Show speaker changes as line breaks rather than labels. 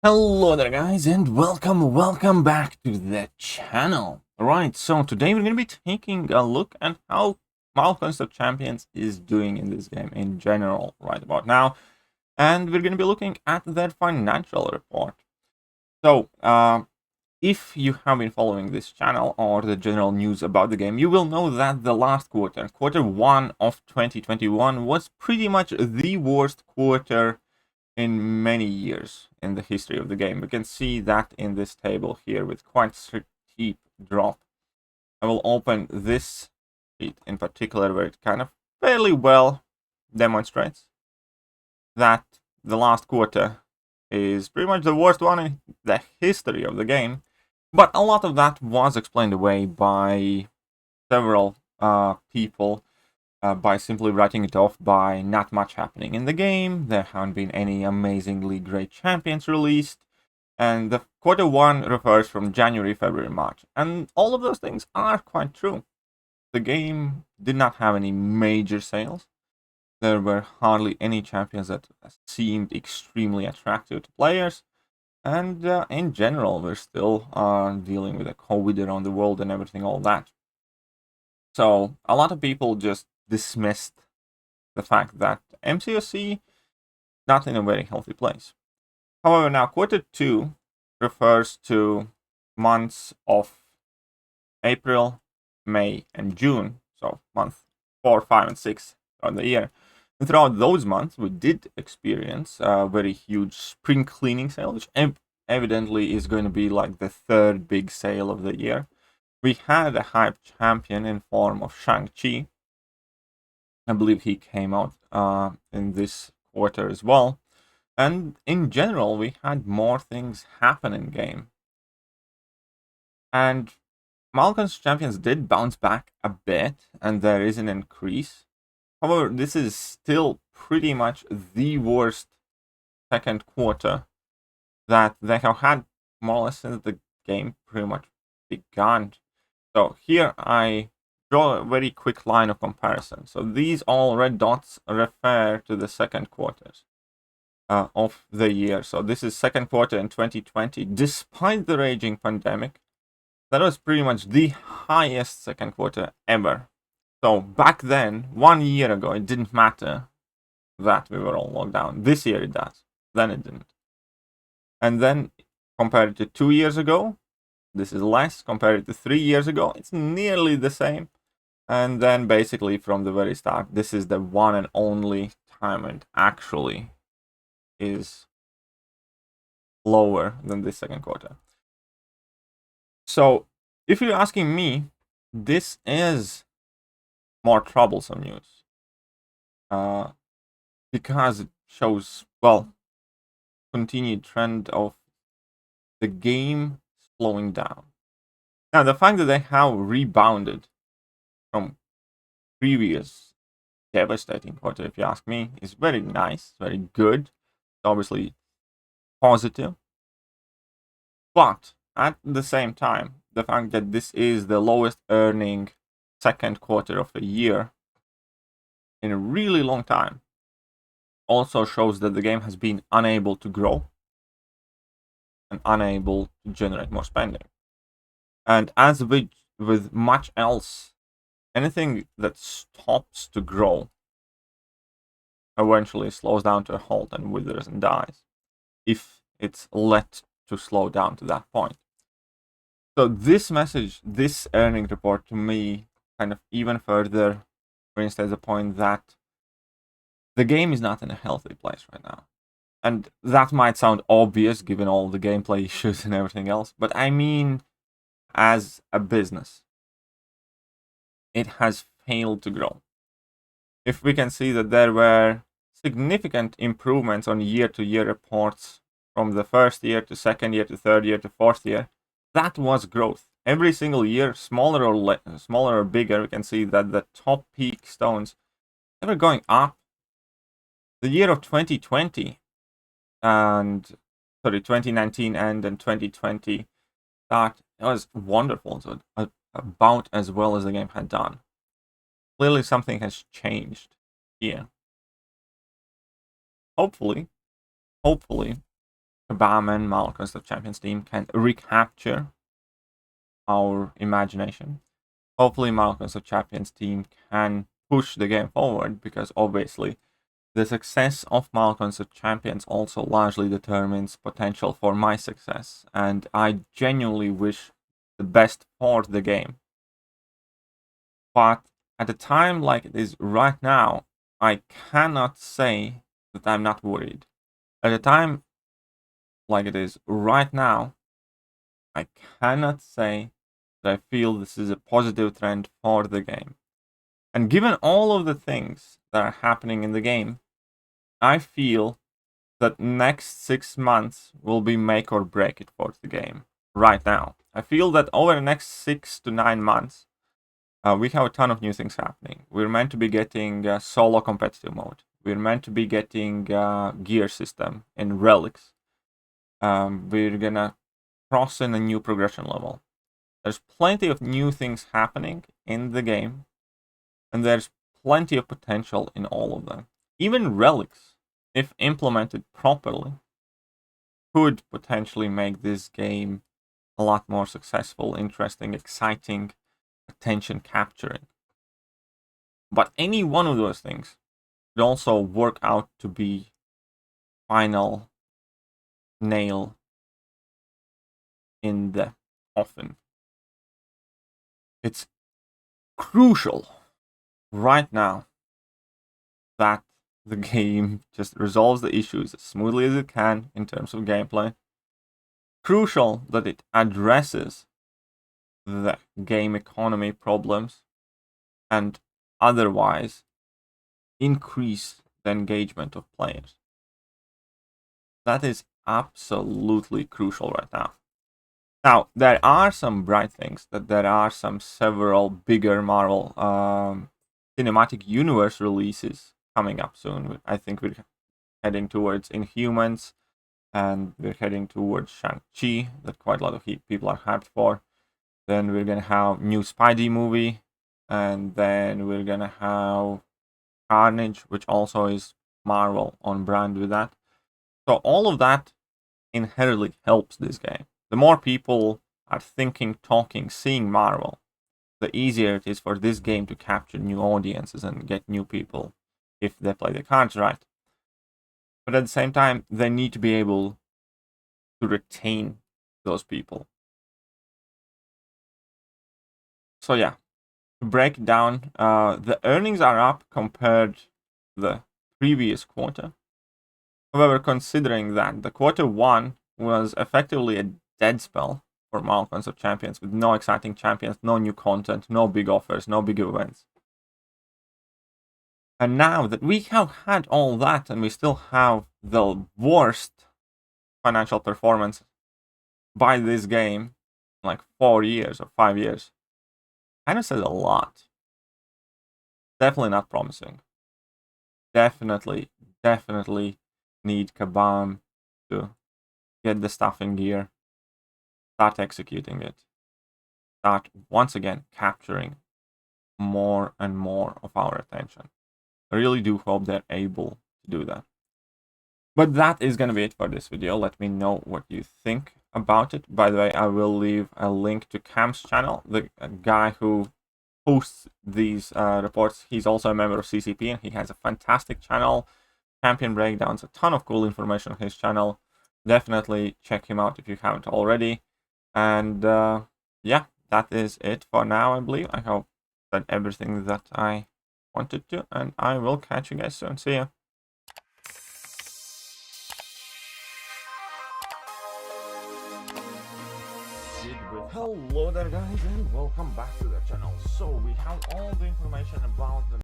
Hello there guys and welcome back to the channel. Alright, so today we're going to be taking a look at how Malcolm's of Champions is doing in this game in general right about now. And we're going to be looking at their financial report. So, if you have been following this channel or the general news about the game, you will know that the last quarter 1 of 2021, was pretty much the worst quarter in many years in the history of the game. We can see that in this table here with quite steep drop. I will open this sheet in particular where it kind of fairly well demonstrates that the last quarter is pretty much the worst one in the history of the game. But a lot of that was explained away by several people by simply writing it off by not much happening in the game. There haven't been any amazingly great champions released, and the quarter 1 refers from January, February, March, and all of those things are quite true. The game did not have any major sales. There were hardly any champions that seemed extremely attractive to players, and in general we're still dealing with a COVID around the world and everything, all that. So a lot of people just dismissed the fact that MCOC not in a very healthy place. However, now quarter 2 refers to months of April, May, and June. So month 4, 5, and 6 of the year. And throughout those months, we did experience a very huge spring cleaning sale, which evidently is going to be like the third big sale of the year. We had a hype champion in form of Shang-Chi. I believe he came out in this quarter as well. And in general, we had more things happen in game. And Malcolm's Champions did bounce back a bit, and there is an increase. However, this is still pretty much the worst second quarter that they have had more or less since the game pretty much began. So here I draw a very quick line of comparison. So these all red dots refer to the second quarters of the year. So this is second quarter in 2020. Despite the raging pandemic, that was pretty much the highest second quarter ever. So back then, 1 year ago, it didn't matter that we were all locked down. This year it does. Then it didn't. And then compared to 2 years ago, this is less. Compared to 3 years ago, it's nearly the same. And then basically from the very start, this is the one and only time it actually is lower than this second quarter. So if you're asking me, this is more troublesome news. Because it shows, well, continued trend of the game slowing down. Now, the fact that they have rebounded from previous devastating quarter, if you ask me, is very nice, very good. It's obviously positive. But at the same time, the fact that this is the lowest earning second quarter of the year in a really long time also shows that the game has been unable to grow and unable to generate more spending. And as with much else, anything that stops to grow eventually slows down to a halt and withers and dies, if it's let to slow down to that point. So this message, this earning report, to me, kind of even further reinstates the point that the game is not in a healthy place right now. And that might sound obvious given all the gameplay issues and everything else, but I mean, as a business, it has failed to grow. If we can see that there were significant improvements on year-to-year reports from the first year to second year to third year to fourth year, that was growth. Every single year, smaller or bigger, we can see that the top peak stones, they were going up. The year of 2020 and 2019 and then 2020 that was wonderful. So about as well as the game had done. Clearly something has changed here. Hopefully Kabam and Malconst of Champions team can recapture our imagination. Hopefully Malconst of Champions team can push the game forward, because obviously the success of Malconst of Champions also largely determines potential for my success, and I genuinely wish the best for the game. But at a time like it is right now, I cannot say that I'm not worried. At a time like it is right now, I cannot say that I feel this is a positive trend for the game. And given all of the things that are happening in the game, I feel that next 6 months will be make or break it for the game right now. I feel that over the next 6 to 9 months, we have a ton of new things happening. We're meant to be getting solo competitive mode. We're meant to be getting gear system and relics. We're gonna cross in a new progression level. There's plenty of new things happening in the game, and there's plenty of potential in all of them. Even relics, if implemented properly, could potentially make this game a lot more successful, interesting, exciting, attention capturing. But any one of those things could also work out to be final nail in the coffin. It's crucial right now that the game just resolves the issues as smoothly as it can in terms of gameplay. Crucial that it addresses the game economy problems and otherwise increase the engagement of players. That is absolutely crucial right now. Now, there are some bright things, that there are several bigger Marvel Cinematic Universe releases coming up soon. I think we're heading towards Inhumans, and we're heading towards Shang-Chi, that quite a lot of people are hyped for. Then we're gonna have new Spidey movie, and then we're gonna have Carnage, which also is Marvel on brand with that. So all of that inherently helps this game. The more people are thinking, talking, seeing Marvel, the easier it is for this game to capture new audiences and get new people if they play the cards right. But at the same time, they need to be able to retain those people. So yeah, to break it down, the earnings are up compared to the previous quarter. However, considering that the quarter one was effectively a dead spell for Malconst of Champions, with no exciting champions, no new content, no big offers, no big events. And now that we have had all that, and we still have the worst financial performance by this game in like 4 years or 5 years, kind of says a lot. Definitely not promising. Definitely need Kabam to get the stuff in gear, start executing it, start once again capturing more and more of our attention. I really do hope they're able to do that. But that is going to be it for this video. Let me know what you think about it. By the way, I will leave a link to Cam's channel, the guy who posts these reports. He's also a member of CCP, and he has a fantastic channel, champion breakdowns, a ton of cool information on his channel. Definitely check him out if you haven't already. And yeah, that is it for now, I believe. I hope that everything that I wanted to, and I will catch you guys soon. See ya. Hello there guys, and welcome back to the channel. So we have all the information about the